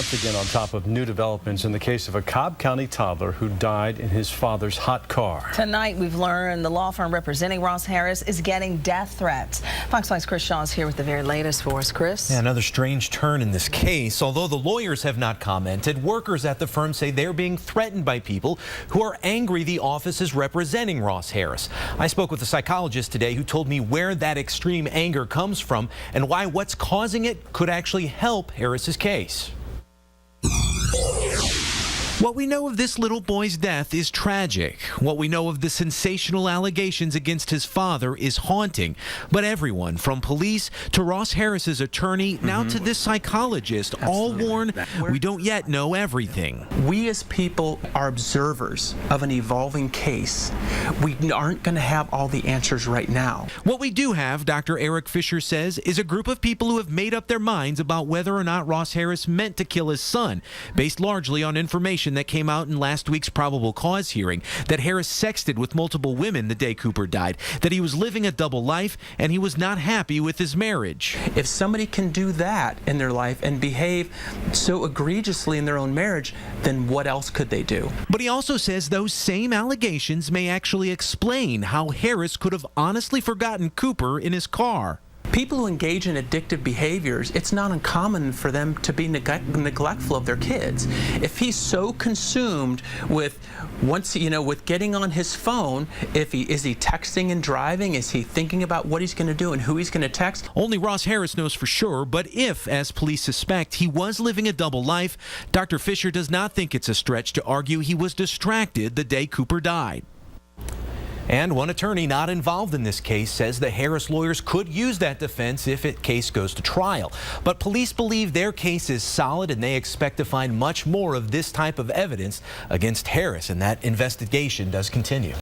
once again on top of new developments in the case of a Cobb County toddler who died in his father's hot car. Tonight, we've learned the law firm representing Ross Harris is getting death threats. Fox 5's Chris Shaw is here with the very latest for us. Chris? Yeah, another strange turn in this case. Although the lawyers have not commented, workers at the firm say they're being threatened by people who are angry the office is representing Ross Harris. I spoke with a psychologist today who told me where that extreme anger comes from and why what's causing it could actually help Harris's case. What we know of this little boy's death is tragic. What we know of the sensational allegations against his father is haunting. But everyone, from police to Ross Harris's attorney, now to this psychologist, all warn we don't yet know everything. We as people are observers of an evolving case. We aren't going to have all the answers right now. What we do have, Dr. Eric Fisher says, is a group of people who have made up their minds about whether or not Ross Harris meant to kill his son, based largely on information that came out in last week's probable cause hearing, that Harris sexted with multiple women the day Cooper died, that he was living a double life, and he was not happy with his marriage. If somebody can do that in their life and behave so egregiously in their own marriage, then what else could they do? But he also says those same allegations may actually explain how Harris could have honestly forgotten Cooper in his car. People who engage in addictive behaviors, it's not uncommon for them to be neglectful of their kids. If he's so consumed with with getting on his phone, is he texting and driving? Is he thinking about what he's going to do and who he's going to text? Only Ross Harris knows for sure, but if, as police suspect, he was living a double life, Dr. Fisher does not think it's a stretch to argue he was distracted the day Cooper died. And one attorney not involved in this case says the Harris lawyers could use that defense if the case goes to trial. But police believe their case is solid and they expect to find much more of this type of evidence against Harris, and that investigation does continue.